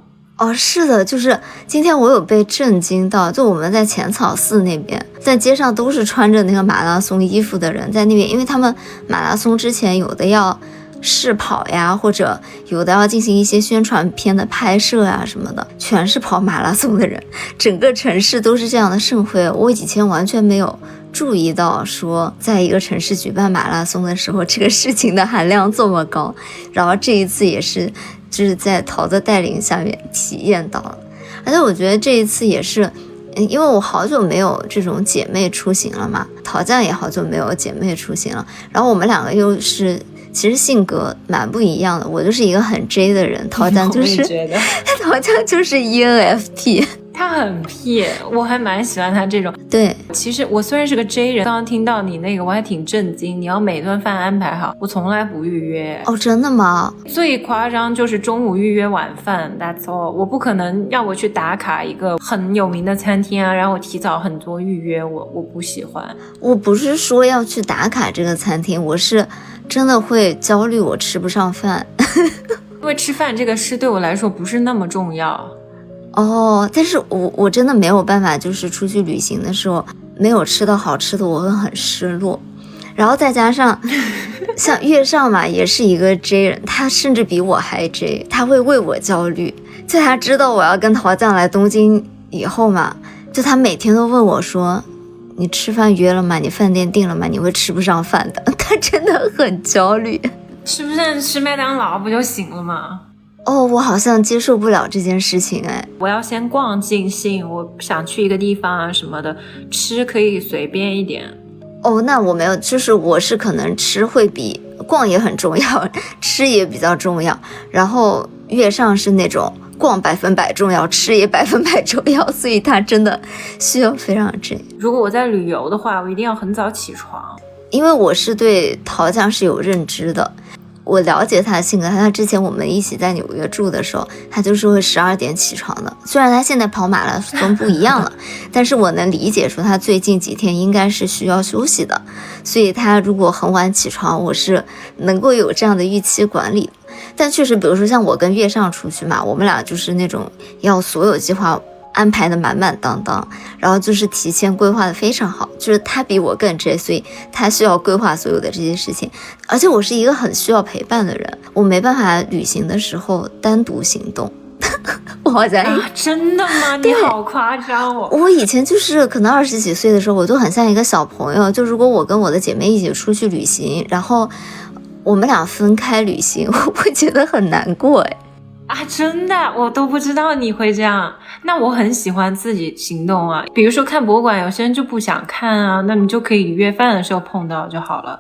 是的，就是今天我有被震惊到，就我们在浅草寺那边，在街上都是穿着那个马拉松衣服的人在那边，因为他们马拉松之前有的要试跑呀，或者有的要进行一些宣传片的拍摄啊什么的，全是跑马拉松的人，整个城市都是这样的盛会。我以前完全没有注意到说在一个城市举办马拉松的时候这个事情的含量这么高，然后这一次也是就是在桃的带领下面体验到了。而且我觉得这一次也是因为我好久没有这种姐妹出行了嘛，桃酱也好久没有姐妹出行了，然后我们两个又是其实性格蛮不一样的，我就是一个很 J 的人，桃酱就是桃酱就是 ENFP，他很 P， 我还蛮喜欢他这种。对，其实我虽然是个 J 人，刚刚听到你那个我还挺震惊，你要每顿饭安排好，我从来不预约。真的吗？最夸张就是中午预约晚饭 ，That's all。我不可能要我去打卡一个很有名的餐厅啊，然后我提早很多预约，我不喜欢。我不是说要去打卡这个餐厅，我是真的会焦虑我吃不上饭。因为吃饭这个事对我来说不是那么重要。但是我真的没有办法，就是出去旅行的时候没有吃到好吃的，我会很失落。然后再加上像月上嘛，也是一个 J 人，他甚至比我还 J， 他会为我焦虑。就他知道我要跟桃酱来东京以后嘛，就他每天都问我说，你吃饭约了吗？你饭店订了吗？你会吃不上饭的。他真的很焦虑。是不是吃麦当劳不就行了吗？我好像接受不了这件事情我要先逛尽兴，我想去一个地方啊什么的，吃可以随便一点。那我没有，就是我是可能吃会比逛也很重要，吃也比较重要，然后月上是那种逛100%重要，吃也100%重要，所以他真的需要非常这样。如果我在旅游的话，我一定要很早起床，因为我是对桃酱是有认知的，我了解他的性格，他之前我们一起在纽约住的时候，他就是会12点起床的。虽然他现在跑马拉松不一样了，但是我能理解说他最近几天应该是需要休息的，所以他如果很晚起床，我是能够有这样的预期管理。但确实比如说像我跟月上出去嘛，我们俩就是那种要所有计划安排的满满当当，然后就是提前规划的非常好，就是他比我更 J， 所以他需要规划所有的这些事情。而且我是一个很需要陪伴的人，我没办法旅行的时候单独行动。我好像真的吗？你好夸张哦！我以前就是可能20几岁的时候，我就很像一个小朋友，就如果我跟我的姐妹一起出去旅行，然后我们俩分开旅行，我会觉得很难过真的，我都不知道你会这样。那我很喜欢自己行动啊，比如说看博物馆，有些人就不想看啊，那你就可以约饭的时候碰到就好了。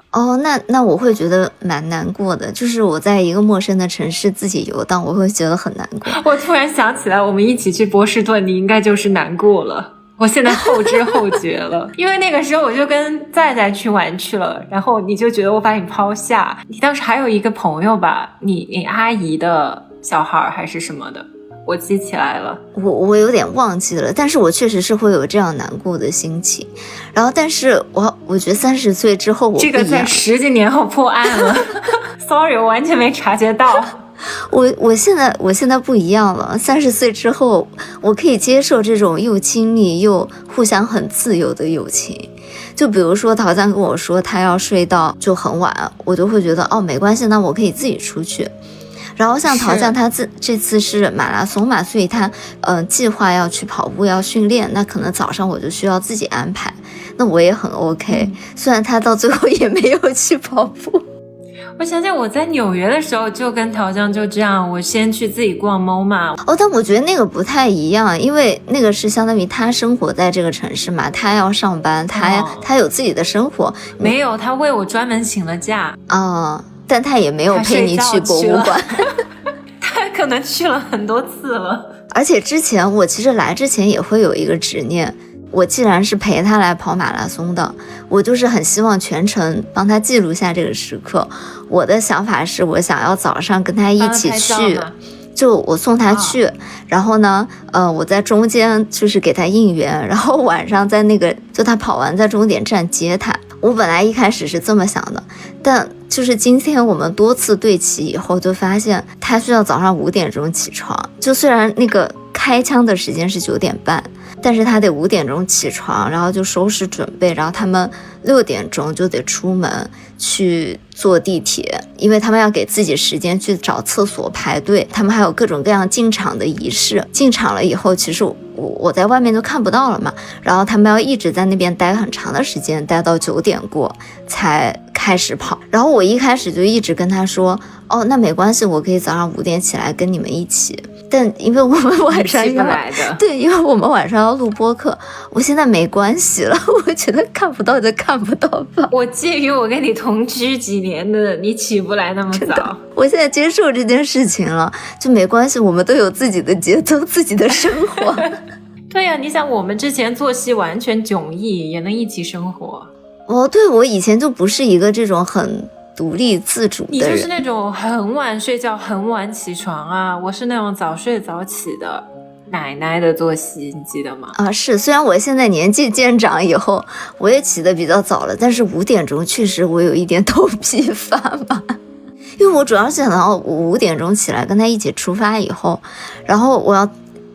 那我会觉得蛮难过的，就是我在一个陌生的城市自己游荡，我会觉得很难过。我突然想起来，我们一起去波士顿，你应该就是难过了。我现在后知后觉了，因为那个时候我就跟在在去玩去了，然后你就觉得我把你抛下。你当时还有一个朋友吧，你阿姨的小孩还是什么的，我记起来了。我有点忘记了，但是我确实是会有这样难过的心情。然后但是我觉得30岁之后我不一样，这个在10几年后破案了sorry 我完全没察觉到。我现在不一样了，30岁之后我可以接受这种又亲密又互相很自由的友情。就比如说陶江跟我说他要睡到就很晚，我就会觉得没关系，那我可以自己出去。然后像陶江他这次是马拉松嘛，所以他计划要去跑步要训练，那可能早上我就需要自己安排，那我也很 OK。虽然他到最后也没有去跑步。我想想我在纽约的时候就跟陶江就这样，我先去自己逛 MoMA。但我觉得那个不太一样，因为那个是相当于他生活在这个城市嘛，他要上班，他有自己的生活。没有，他为我专门请了假但他也没有陪你去博物馆他可能去了很多次了。而且之前我其实来之前也会有一个执念，我既然是陪他来跑马拉松的，我就是很希望全程帮他记录下这个时刻。我的想法是我想要早上跟他一起去，就我送他去，然后呢我在中间就是给他应援，然后晚上在那个就他跑完在终点站接他。我本来一开始是这么想的，但就是今天我们多次对齐以后就发现他需要早上5点钟起床，就虽然那个开枪的时间是9点半，但是他得5点钟起床，然后就收拾准备，然后他们6点钟就得出门去坐地铁，因为他们要给自己时间去找厕所排队，他们还有各种各样进场的仪式。进场了以后其实我在外面就看不到了嘛，然后他们要一直在那边待很长的时间，待到9点过才开始跑。然后我一开始就一直跟他说那没关系，我可以早上5点起来跟你们一起，但因为我们晚上要对，因为我们晚上要录播客，我现在没关系了，我觉得看不到就看不到吧。我介于我跟你同居几年的，你起不来那么早。我现在接受这件事情了，就没关系，我们都有自己的节奏，自己的生活。对呀，你想我们之前作息完全迥异，也能一起生活。对，我以前就不是一个这种很独立自主的人，你就是那种很晚睡觉很晚起床啊，我是那种早睡早起的奶奶的作息，你记得吗？是，虽然我现在年纪渐长以后我也起得比较早了，但是5点钟确实我有一点头皮发麻，因为我主要是想到5点钟起来跟他一起出发以后，然后我要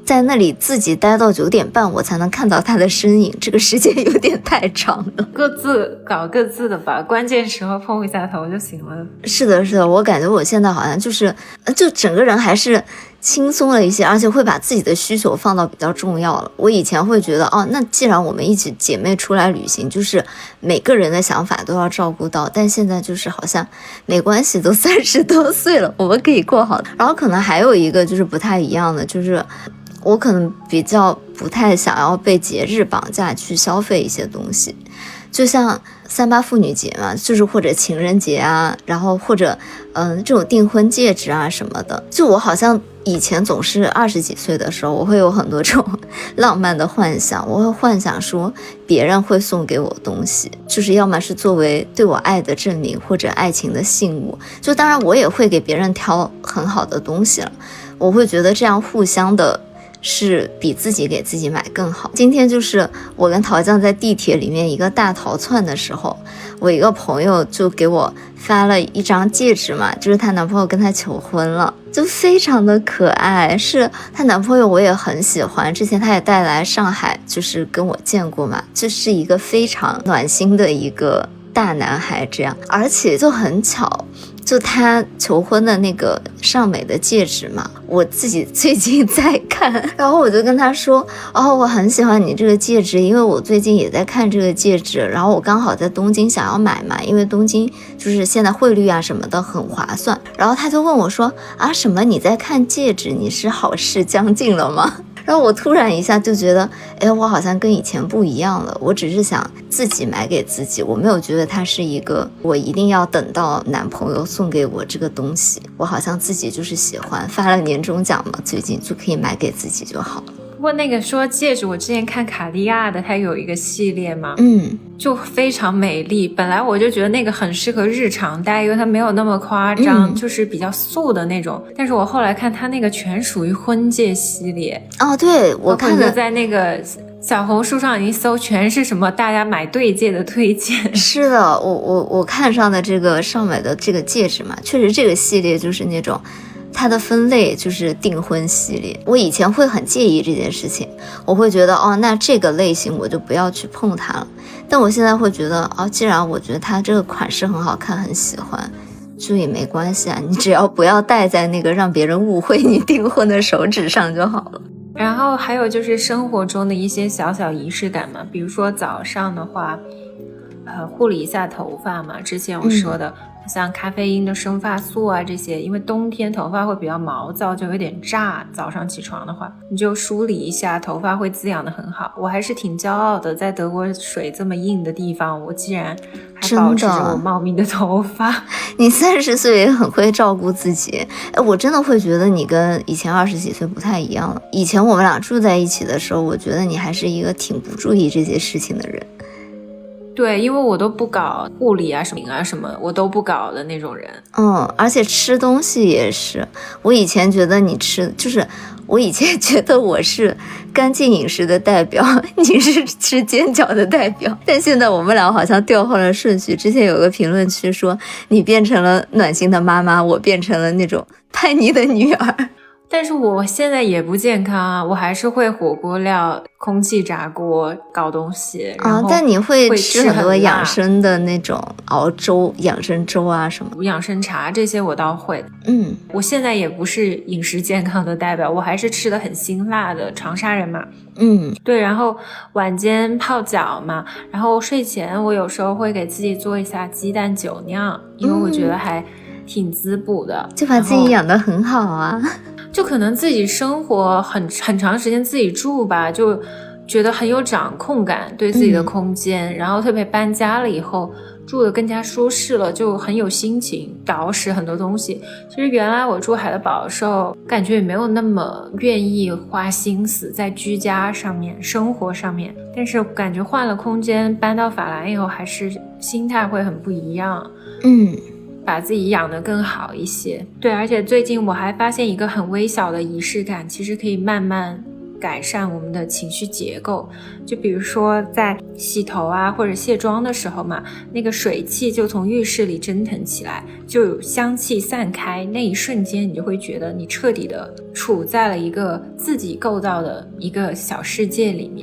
在那里自己待到9点半我才能看到他的身影，这个时间有点太长了。各自搞各自的吧，关键时候碰一下头就行了。是的，我感觉我现在好像就整个人还是轻松了一些，而且会把自己的需求放到比较重要了。我以前会觉得那既然我们一起姐妹出来旅行，就是每个人的想法都要照顾到，但现在就是好像没关系，都30多岁了，我们可以过好。然后可能还有一个就是不太一样的，就是我可能比较不太想要被节日绑架去消费一些东西，就像38妇女节嘛，就是或者情人节啊，然后或者这种订婚戒指啊什么的。就我好像以前总是20几岁的时候，我会有很多这种浪漫的幻想，我会幻想说别人会送给我东西，就是要么是作为对我爱的证明，或者爱情的信物。就当然我也会给别人挑很好的东西了，我会觉得这样互相的是比自己给自己买更好。今天就是我跟陶酱在地铁里面一个大逃窜的时候，我一个朋友就给我发了一张戒指嘛，就是她男朋友跟她求婚了，就非常的可爱，是她男朋友我也很喜欢，之前他也带来上海就是跟我见过嘛，就是一个非常暖心的一个大男孩这样。而且就很巧，就他求婚的那个尚美的戒指嘛，我自己最近在看，然后我就跟他说我很喜欢你这个戒指，因为我最近也在看这个戒指，然后我刚好在东京想要买嘛，因为东京就是现在汇率啊什么的很划算。然后他就问我说什么你在看戒指，你是好事将近了吗？然后我突然一下就觉得我好像跟以前不一样了，我只是想自己买给自己，我没有觉得它是一个我一定要等到男朋友送给我这个东西，我好像自己就是喜欢，发了年终奖嘛，最近就可以买给自己就好了。不过那个说戒指，我之前看卡地亚的，它有一个系列嘛，就非常美丽。本来我就觉得那个很适合日常戴，因为它没有那么夸张，就是比较素的那种。但是我后来看它那个全属于婚戒系列。哦，对，我看了，在那个小红书上一搜，全是什么大家买对戒的推荐。是的，我看上的这个上美的这个戒指嘛，确实这个系列就是那种。它的分类就是订婚系列，我以前会很介意这件事情，我会觉得那这个类型我就不要去碰它了。但我现在会觉得既然我觉得它这个款式很好看，很喜欢，就也没关系啊，你只要不要戴在那个让别人误会你订婚的手指上就好了。然后还有就是生活中的一些小小仪式感嘛，比如说早上的话，护理一下头发嘛，之前我说的。像咖啡因的生发素啊这些，因为冬天头发会比较毛躁，就有点炸，早上起床的话你就梳理一下，头发会滋养的很好。我还是挺骄傲的，在德国水这么硬的地方，我竟然还保持着我茂密的头发。你30岁也很会照顾自己。我真的会觉得你跟以前20几岁不太一样了。以前我们俩住在一起的时候，我觉得你还是一个挺不注意这些事情的人。对，因为我都不搞护理啊什么我都不搞的那种人。而且吃东西也是，我以前觉得我以前觉得我是干净饮食的代表，你是吃煎饺的代表，但现在我们俩好像调换了顺序。之前有个评论区说你变成了暖心的妈妈，我变成了那种叛逆的女儿。但是我现在也不健康啊，我还是会火锅料、空气炸锅搞东西。但你会吃很多养生的那种熬粥、养生粥啊什么养生茶这些我倒会。我现在也不是饮食健康的代表，我还是吃的很辛辣的长沙人嘛。对，然后晚间泡脚嘛，然后睡前我有时候会给自己做一下鸡蛋酒酿，因为我觉得还挺滋补的，就把自己养得很好啊。就可能自己生活很长时间自己住吧，就觉得很有掌控感，对自己的空间，然后特别搬家了以后住得更加舒适了，就很有心情捯饬很多东西。其实原来我住海德堡的时候，感觉也没有那么愿意花心思在居家上面、生活上面，但是感觉换了空间，搬到法兰以后，还是心态会很不一样。把自己养得更好一些。对，而且最近我还发现一个很微小的仪式感，其实可以慢慢改善我们的情绪结构。就比如说在洗头啊或者卸妆的时候嘛，那个水汽就从浴室里蒸腾起来，就有香气散开，那一瞬间你就会觉得你彻底的处在了一个自己构造的一个小世界里面。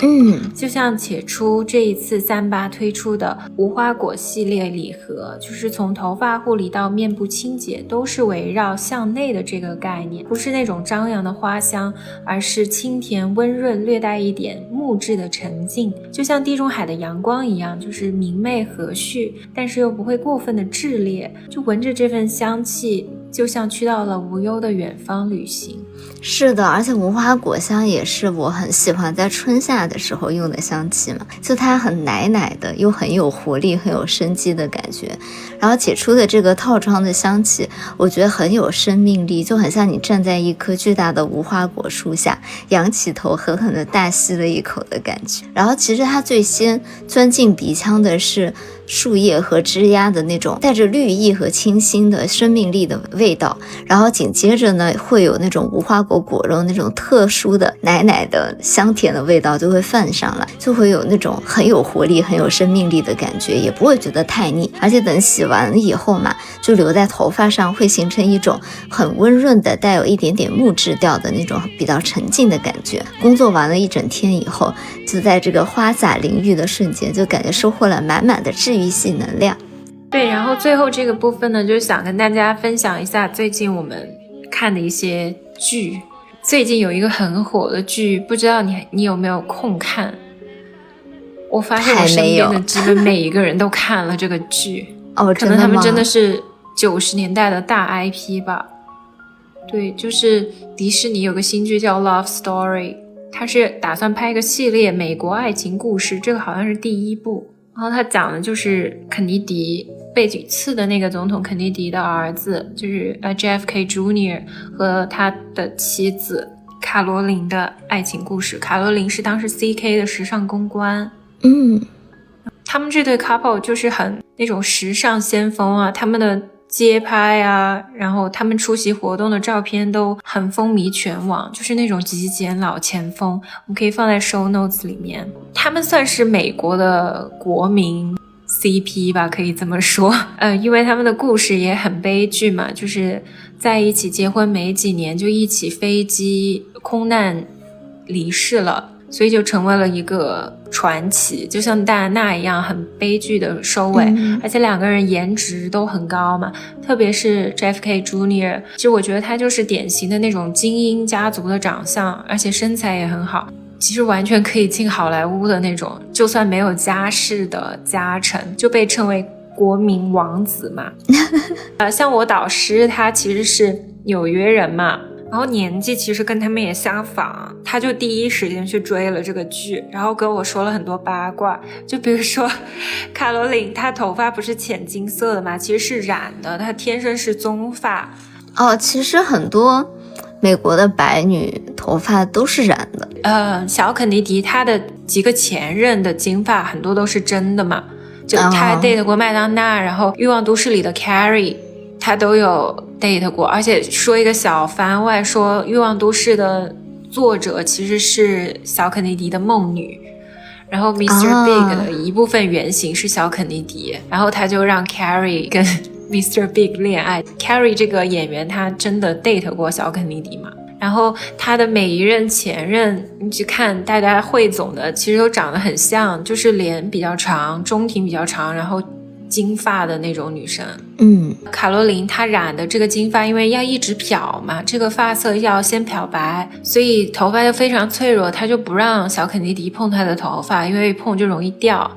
就像且出这一次38推出的无花果系列礼盒，就是从头发护理到面部清洁都是围绕向内的这个概念，不是那种张扬的花香，而是清甜温润，略带一点木质的沉静，就像地中海的阳光一样，就是明媚和煦，但是又不会过分的炽烈，就闻着这份香气，就像去到了无忧的远方旅行。是的，而且无花果香也是我很喜欢在春夏的时候用的香气嘛，就它很奶奶的，又很有活力，很有生机的感觉。然后且出的这个套装的香气，我觉得很有生命力，就很像你站在一棵巨大的无花果树下，仰起头狠狠地大吸了一口的感觉。然后其实它最先钻进鼻腔的是树叶和枝桠的那种带着绿意和清新的生命力的味道，然后紧接着呢会有那种无花果果肉那种特殊的奶奶的香甜的味道就会泛上来，就会有那种很有活力很有生命力的感觉，也不会觉得太腻。而且等洗完了以后嘛，就留在头发上，会形成一种很温润的带有一点点木质调的那种比较沉静的感觉。工作完了一整天以后，就在这个花洒淋浴的瞬间，就感觉收获了满满的治愈系能量。对，然后最后这个部分呢，就想跟大家分享一下最近我们看的一些剧。最近有一个很火的剧，不知道你有没有空看？我发现我身边的基本每一个人都看了这个剧。可能他们真的是90年代的大 IP 吧。对，就是迪士尼有个新剧叫 Love Story， 它是打算拍一个系列美国爱情故事，这个好像是第一部。然后它讲的就是肯尼迪被刺的那个总统肯尼迪的儿子，就是JFK Jr. 和他的妻子卡罗琳的爱情故事。卡罗琳是当时 CK 的时尚公关，他们这对 couple 就是很那种时尚先锋啊，他们的街拍啊，然后他们出席活动的照片都很风靡全网，就是那种极简老前锋，我们可以放在 show notes 里面。他们算是美国的国民 CP 吧，可以这么说。因为他们的故事也很悲剧嘛，就是在一起结婚没几年就一起飞机空难离世了，所以就成为了一个传奇，就像戴安娜一样很悲剧的收尾。而且两个人颜值都很高嘛，特别是 JFK Jr. 其实我觉得他就是典型的那种精英家族的长相，而且身材也很好，其实完全可以进好莱坞的那种，就算没有家世的加成就被称为国民王子嘛。像我导师他其实是纽约人嘛，然后年纪其实跟他们也相仿，他就第一时间去追了这个剧，然后跟我说了很多八卦，就比如说卡罗琳她头发不是浅金色的嘛，其实是染的，她天生是棕发。其实很多美国的白女头发都是染的。小肯尼迪她的几个前任的金发很多都是真的嘛，就她 date 过麦当娜，然后欲望都市里的 Carrie她都有 date 过。而且说一个小番外，说欲望都市的作者其实是小肯尼迪的梦女，然后 Mr. Big 的一部分原型是小肯尼迪，然后他就让 Carrie 跟 Mr. Big 恋爱。 Carrie 这个演员他真的 date 过小肯尼迪嘛，然后他的每一任前任你去看大家汇总的其实都长得很像，就是脸比较长，中庭比较长，然后金发的那种女生。卡罗琳她染的这个金发因为要一直漂嘛，这个发色要先漂白，所以头发就非常脆弱，她就不让小肯尼迪碰她的头发，因为一碰就容易掉，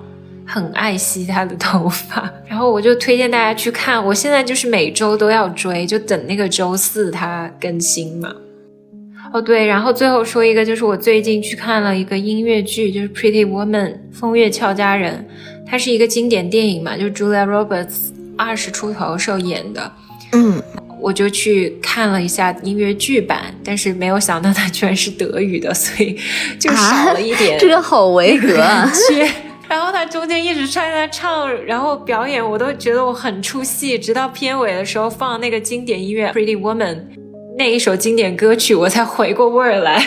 很爱惜她的头发。然后我就推荐大家去看，我现在就是每周都要追，就等那个周四它更新嘛。对，然后最后说一个，就是我最近去看了一个音乐剧，就是 Pretty Woman 风月俏佳人，它是一个经典电影嘛，就是 Julia Roberts 20出头时候演的。我就去看了一下音乐剧版，但是没有想到它居然是德语的，所以就少了一点、这个好违和啊。然后他中间一直在那唱，然后表演我都觉得我很出戏，直到片尾的时候放那个经典音乐 Pretty Woman 那一首经典歌曲我才回过味儿来。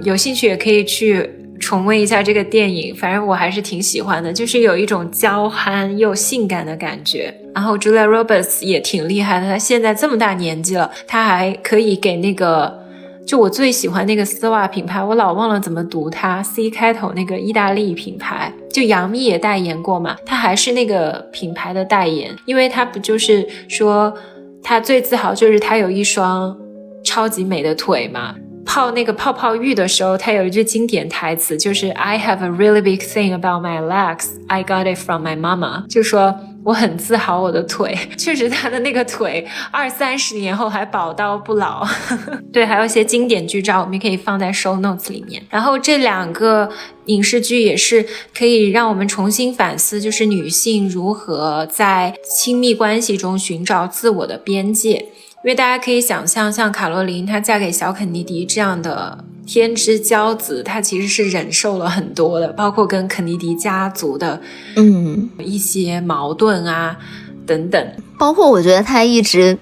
有兴趣也可以去重温一下这个电影，反正我还是挺喜欢的，就是有一种娇憨又性感的感觉。然后 Julia Roberts 也挺厉害的，她现在这么大年纪了，她还可以给那个就我最喜欢那个丝袜品牌，我老忘了怎么读它， C 开头那个意大利品牌，就杨幂也代言过嘛，她还是那个品牌的代言，因为她不就是说她最自豪就是她有一双超级美的腿嘛。泡那个泡泡浴的时候，他有一句经典台词，就是 I have a really big thing about my legs, I got it from my mama， 就说我很自豪我的腿。确实他的那个腿20-30年后还宝刀不老。对，还有一些经典剧照我们也可以放在 show notes 里面。然后这两个影视剧也是可以让我们重新反思，就是女性如何在亲密关系中寻找自我的边界。因为大家可以想象，像卡罗琳她嫁给小肯尼迪这样的天之骄子，她其实是忍受了很多的，包括跟肯尼迪家族的一些矛盾啊等等。包括我觉得她一直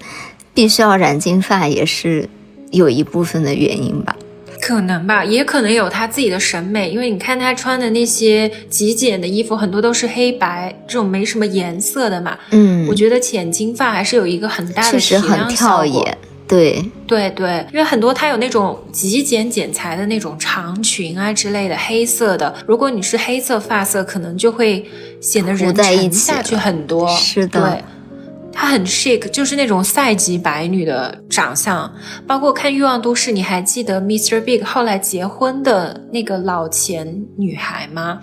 必须要染金发也是有一部分的原因吧。可能吧，也可能有他自己的审美，因为你看他穿的那些极简的衣服很多都是黑白这种没什么颜色的嘛。我觉得浅金发还是有一个很大的提亮效果，对，因为很多它有那种极简剪裁的那种长裙啊之类的，黑色的，如果你是黑色发色可能就会显得人沉下去很多。是的，对，她很 chic， 就是那种赛级白女的长相。包括看欲望都市，你还记得 Mr. Big 后来结婚的那个老前女孩吗？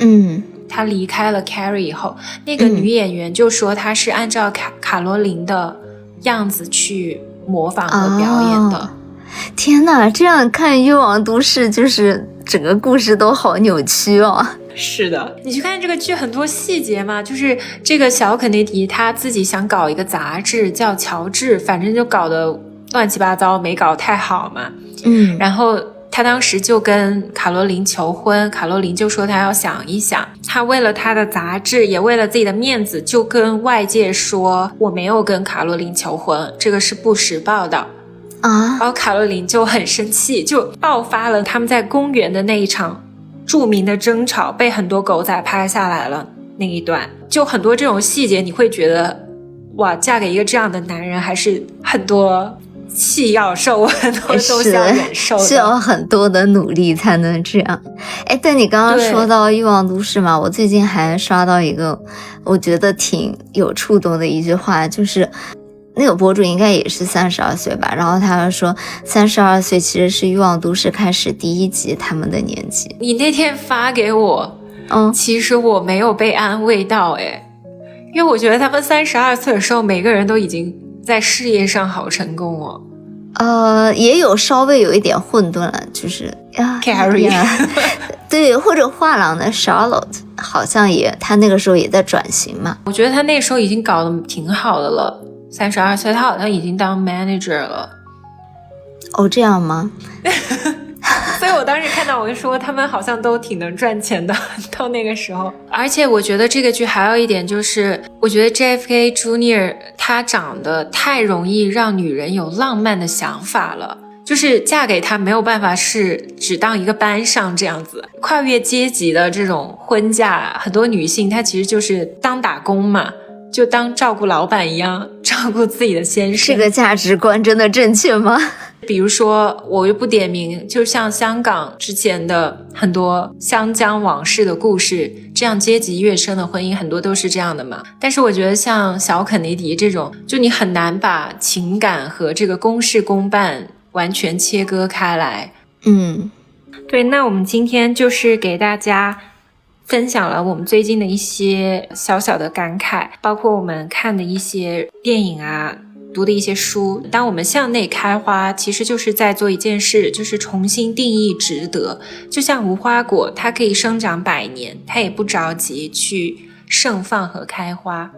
她离开了 Carrie 以后，那个女演员就说她是按照卡罗琳的样子去模仿和表演的。天哪，这样看欲望都市就是整个故事都好扭曲哦。是的，你去看这个剧很多细节嘛，就是这个小肯尼迪他自己想搞一个杂志叫乔治，反正就搞得乱七八糟，没搞太好嘛。然后他当时就跟卡罗琳求婚，卡罗琳就说他要想一想，他为了他的杂志，也为了自己的面子，就跟外界说我没有跟卡罗琳求婚，这个是不实报道啊。然后卡罗琳就很生气，就爆发了他们在公园的那一场著名的争吵，被很多狗仔拍下来了那一段，就很多这种细节你会觉得哇，嫁给一个这样的男人还是很多气要受，很多都是要忍受的，需要很多的努力才能这样。但你刚刚说到欲望都市嘛，我最近还刷到一个我觉得挺有触动的一句话，就是那个博主应该也是32岁吧，然后他说32岁其实是欲望都市开始第一集他们的年纪。你那天发给我，其实我没有被安慰到因为我觉得他们32岁的时候每个人都已经在事业上好成功哦。也有稍微有一点混沌了，就是Carrie 对，或者画廊的 Charlotte 好像他那个时候也在转型嘛。我觉得他那时候已经搞得挺好的了，32岁他好像已经当 manager 了。这样吗？所以我当时看到我就说他们好像都挺能赚钱的到那个时候。而且我觉得这个剧还有一点就是，我觉得 JFK Jr. 他长得太容易让女人有浪漫的想法了，就是嫁给他没有办法是只当一个班上这样子，跨越阶级的这种婚嫁，很多女性她其实就是当打工嘛，就当照顾老板一样照顾自己的先生。这个价值观真的正确吗？比如说我又不点名，就像香港之前的很多湘江往事的故事，这样阶级跃升的婚姻很多都是这样的嘛。但是我觉得像小肯尼迪这种，就你很难把情感和这个公事公办完全切割开来。对，那我们今天就是给大家分享了我们最近的一些小小的感慨，包括我们看的一些电影啊，读的一些书。当我们向内开花，其实就是在做一件事，就是重新定义值得。就像无花果，它可以生长100年，它也不着急去盛放和开花。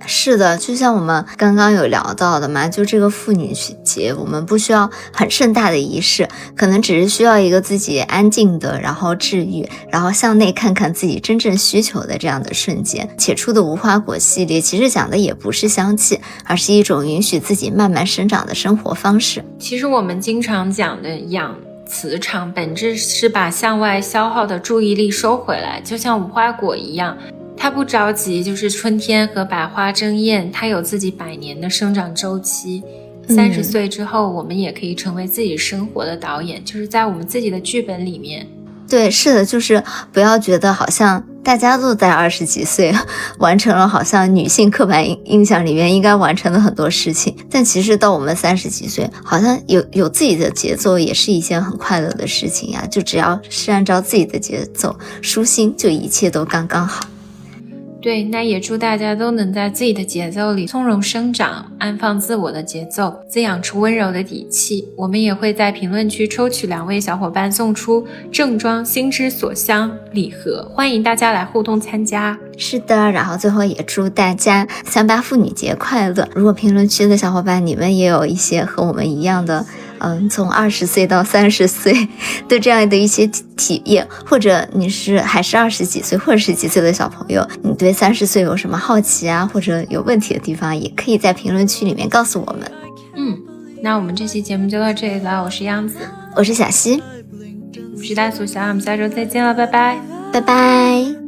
是的，就像我们刚刚有聊到的嘛，就这个妇女节，我们不需要很盛大的仪式，可能只是需要一个自己安静的，然后治愈，然后向内看看自己真正需求的这样的瞬间。且出的无花果系列其实讲的也不是香气，而是一种允许自己慢慢生长的生活方式。其实我们经常讲的养磁场，本质是把向外消耗的注意力收回来，就像无花果一样，它不着急，就是春天和百花争艳，它有自己100年的生长周期。30岁之后，我们也可以成为自己生活的导演，就是在我们自己的剧本里面。对，是的，就是不要觉得好像大家都在20几岁完成了好像女性刻板印象里面应该完成的很多事情，但其实到我们30几岁，好像有自己的节奏也是一件很快乐的事情呀。就只要是按照自己的节奏舒心，就一切都刚刚好。对，那也祝大家都能在自己的节奏里从容生长，安放自我的节奏，滋养出温柔的底气。我们也会在评论区抽取2位小伙伴送出正装心之所向礼盒，欢迎大家来互动参加。是的，然后最后也祝大家38妇女节快乐。如果评论区的小伙伴你们也有一些和我们一样的从20岁到30岁的这样的一些体验，或者你还是20几岁或者10几岁的小朋友，你对30岁有什么好奇啊，或者有问题的地方，也可以在评论区里面告诉我们。那我们这期节目就到这里了，我是样子，我是小溪，我是大苏小，我们下周再见了，拜拜，拜拜。